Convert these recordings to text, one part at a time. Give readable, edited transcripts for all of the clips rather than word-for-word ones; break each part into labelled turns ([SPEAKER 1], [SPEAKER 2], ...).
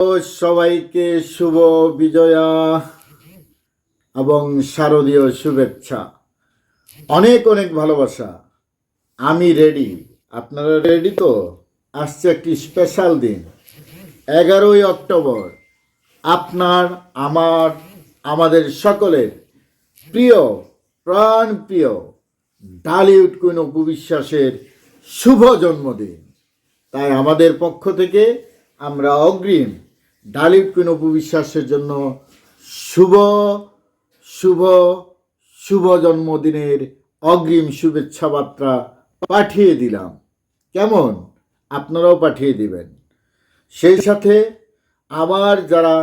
[SPEAKER 1] সবাইকে শুভ বিজয়া এবং শারদীয় শুভেচ্ছা। অনেক অনেক ভালোবাসা। আমি রেডি, আপনারা রেডি তো? আসছে একটি স্পেশাল দিন, 11ই অক্টোবর। আপনার, আমার, আমাদের সকলের প্রিয়, প্রাণ প্রিয় ঢালিউড কুইন অপু বিশ্বাসের শুভ জন্মদিন। তাই আমাদের পক্ষ থেকে আমরা অগ্রিম ঢালিউড কুইন অপু বিশ্বাসের জন্য শুভ শুভ শুভ জন্মদিনের অগ্রিম শুভেচ্ছা বার্তা পাঠিয়ে দিলাম। কেমন? আপনারাও পাঠিয়ে দিবেন। সেই সাথে আমার যারা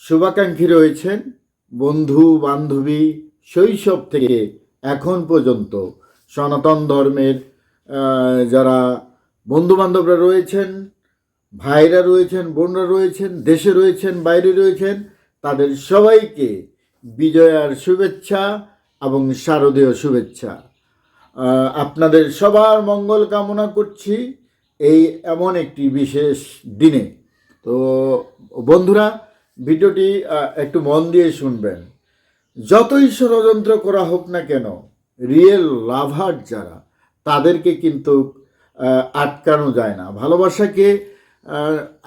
[SPEAKER 1] শুভাকাঙ্ক্ষী রয়েছেন, বন্ধু বান্ধবী, শৈশব থেকে এখন পর্যন্ত সনাতন ধর্মের যারা বন্ধুবান্ধবরা রয়েছেন, ভাইরা রয়েছেন, বোনরা রয়েছেন, দেশে রয়েছেন, বাইরে রয়েছেন, তাদের সবাইকে বিজয়ার শুভেচ্ছা এবং শারদীয় শুভেচ্ছা। আপনাদের সবার মঙ্গল কামনা করছি এই এমন একটি বিশেষ দিনে। তো বন্ধুরা, ভিডিওটি একটু মন দিয়ে শুনবেন। যতই ষড়যন্ত্র করা হোক না কেন, রিয়েল লাভার যারা, তাদেরকে কিন্তু আটকানো যায় না, ভালোবাসাকে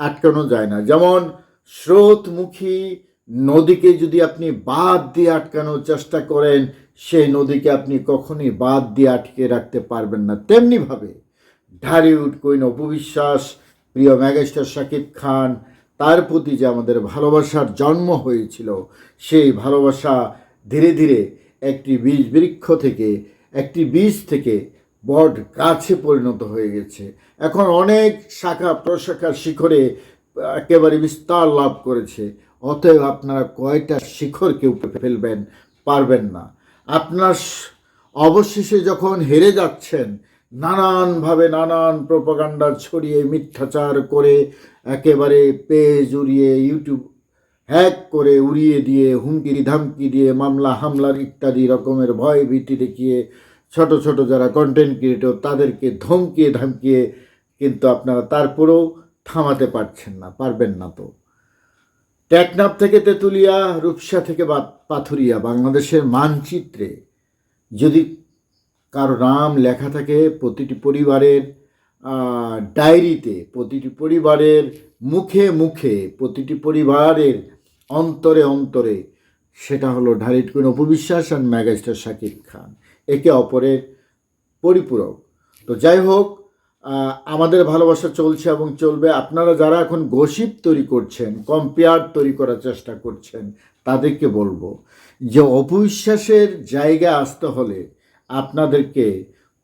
[SPEAKER 1] আটকানো যায় না। যেমন স্রোতমুখী নদীকে যদি আপনি বাঁধ দিয়ে আটকানোর চেষ্টা করেন, সেই নদীকে আপনি কখনোই বাঁধ দিয়ে আটকে রাখতে পারবেন না। তেমনিভাবে ঢালিউড কুইন অপু বিশ্বাস, প্রিয় মেগাস্টার শাকিব খান, তার প্রতি যে আমাদের ভালোবাসার জন্ম হয়েছিল, সেই ভালোবাসা ধীরে ধীরে একটি বৃক্ষ থেকে, একটি বীজ থেকে বট গাছে পরিণত হয়ে গেছে। এখন অনেক শাখা প্রশাখা শিখরে একেবারে বিস্তার লাভ করেছে। অতএব আপনারা কয়টা শিখরকে উপরে ফেলবেন? পারবেন না। আপনার অবশেষে যখন হেরে যাচ্ছেন, নানানভাবে নানান প্রোপাগান্ডা ছড়িয়ে, মিথ্যাচার করে, একেবারে পেজ উড়িয়ে, ইউটিউব হ্যাক করে উড়িয়ে দিয়ে, হুমকি ধামকি দিয়ে, মামলা হামলার ইত্যাদি রকমের ভয় ভীতি দেখিয়ে, ছোট ছোট যারা কন্টেন্ট ক্রিয়েটর, তাদেরকে ধমকিয়ে ধামকিয়ে কিন্তু আপনারা তারপরেও থামাতে পারছেন না, পারবেন না। তো টেকনাফ থেকে তেঁতুলিয়া, রূপসা থেকে পাথুরিয়া, বাংলাদেশের মানচিত্রে যদি কারো নাম লেখা থাকে, প্রতিটি পরিবারের ডায়েরিতে, প্রতিটি পরিবারের মুখে মুখে, প্রতিটি পরিবারের অন্তরে অন্তরে, সেটা হলো ঢালিউড কুইন অপু বিশ্বাস আর মেগাস্টার শাকিব খান, একে অপরের পরিপূরক। তো যাই হোক, আমাদের ভালোবাসা চলছে এবং চলবে। আপনারা যারা এখন গসিপ তৈরি করছেন, কম্পেয়ার তৈরি করার চেষ্টা করছেন, তাদেরকে বলবো যে অপু বিশ্বাসের জায়গায় আসতে হলে আপনাদেরকে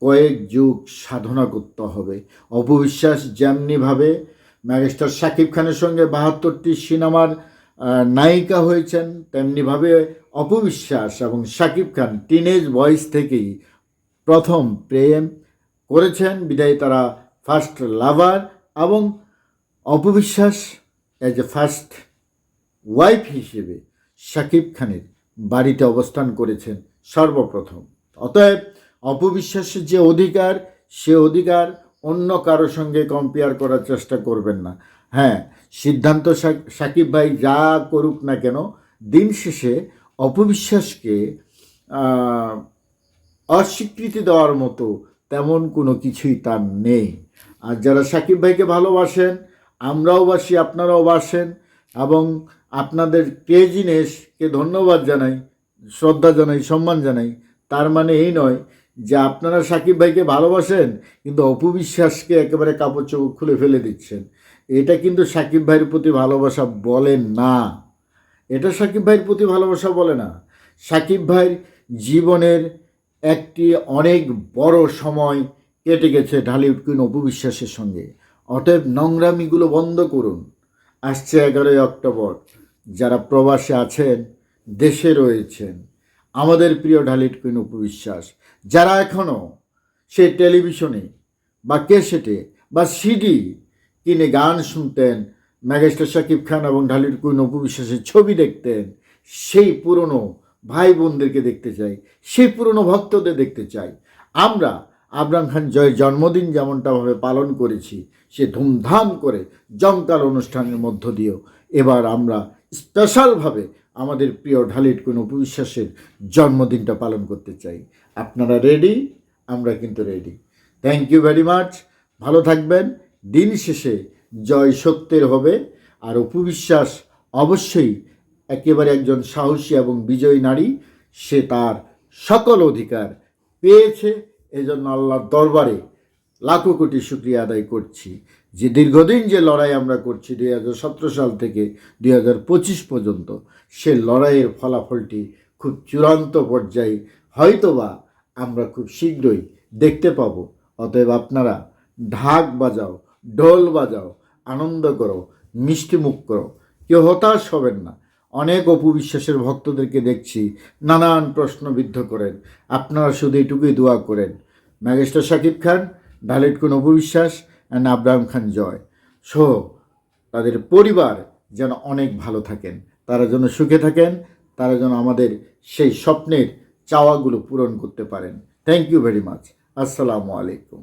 [SPEAKER 1] কয়েক যুগ সাধনা করতে হবে। অপু বিশ্বাস যেমনিভাবে মেগাস্টার শাকিব খানের সঙ্গে 72টি সিনেমার নায়িকা হয়েছেন, তেমনিভাবে অপু বিশ্বাস এবং শাকিব খান টিনেজ বয়স থেকেই প্রথম প্রেম করেছেন, বিদায় তারা ফার্স্ট লাভার। এবং Apu Biswas as a first wife হিসেবে শাকিব খানের বাড়িতে অবস্থান করেছেন সর্বপ্রথম। অতএব অপু বিশ্বাসের যে অধিকার, সে অধিকার অন্য কারো সঙ্গে কম্পেয়ার করার চেষ্টা করবেন না। হ্যাঁ, সিদ্ধান্ত শাকিব ভাই যা করুক না কেন, দিন শেষে অপু বিশ্বাসকে অস্বীকৃতি দেওয়ার মতো তেমন কোনো কিছুই তার নেই। আর যারা শাকিব ভাইকে ভালোবাসেন, আমরাও বাসি, আপনারাও বাসেন, এবং আপনাদের ক্রেজিনেসকে ধন্যবাদ জানাই, শ্রদ্ধা জানাই, সম্মান জানাই। তার মানে এই নয় যে আপনারা শাকিব ভাইকে ভালোবাসেন কিন্তু অপু বিশ্বাসকে একেবারে কাপড় চোপড় খুলে ফেলে দিচ্ছেন। এটা কিন্তু শাকিব ভাইয়ের প্রতি ভালোবাসা বলে না। এটা শাকিব ভাইয়ের প্রতি ভালোবাসা বলে না। শাকিব ভাইয়ের জীবনের একটি অনেক বড় সময় কেটে গেছে ঢালিউড কুইন অপু বিশ্বাসের সঙ্গে। অতএব নোংরামিগুলো বন্ধ করুন। আসছে 11ই অক্টোবর। যারা প্রবাসে আছেন, দেশে রয়েছেন, আমাদের প্রিয় ঢালিউড কুইন অপু বিশ্বাস, যারা এখনও সে টেলিভিশনে বা ক্যাসেটে বা সিডি কিনে গান শুনতেন, মেগাস্টার শাকিব খান এবং ঢালিউড কুইন অপু বিশ্বাসের ছবি দেখতেন, সেই পুরনো ভাই বোনদেরকে দেখতে চাই, সেই পুরনো ভক্তদের দেখতে চাই। আমরা আবরাম খান জয়ের জন্মদিন যেমনটাভাবে পালন করেছি, সে ধুমধাম করে জমকালো অনুষ্ঠানের মধ্য দিয়েও এবার আমরা স্পেশালভাবে আমাদের প্রিয় ঢালিট কোন উপবিশ্বাসের জন্মদিনটা পালন করতে চাই। আপনারা রেডি? আমরা কিন্তু ready. Thank you very much. ভালো থাকবেন। দিন শেষে জয় সত্যের হবে। আর উপবিশ্বাস অবশ্যই একেবারে একজন সাহসী এবং বিজয়ী নারী। সে তার সকল অধিকার পেয়েছে। এজন্য আল্লাহর দরবারে লাখো কোটি শুকরিয়া আদায় করছি যে দীর্ঘদিন যে লড়াই আমরা করছি 2017 সাল থেকে 2025 পর্যন্ত, সে লড়াইয়ের ফলাফলটি খুব চূড়ান্ত পর্যায়ে হয়তোবা আমরা খুব শীঘ্রই দেখতে পাব। অতএব আপনারা ঢাক বাজাও, ঢোল বাজাও, আনন্দ করো, মিষ্টি মুখ করো, কেউ হতাশ হবেন না। অনেক অপবিশ্বাসের ভক্তদেরকে দেখছি নানান প্রশ্নবিদ্ধ করেন, আপনারা শুধু এটুকুই দোয়া করেন, ম্যাজিস্ট্রেট শাকিব খান, ঢালিট কোন অপবিশ্বাস অ্যান্ড আব্রাহাম খান জয় সহ তাদের পরিবার যেন অনেক ভালো থাকেন, তারা যেন সুখে থাকেন, তারা যেন আমাদের সেই স্বপ্নের চাওয়াগুলো পূরণ করতে পারেন। Thank you very much. আসসালামু আলাইকুম।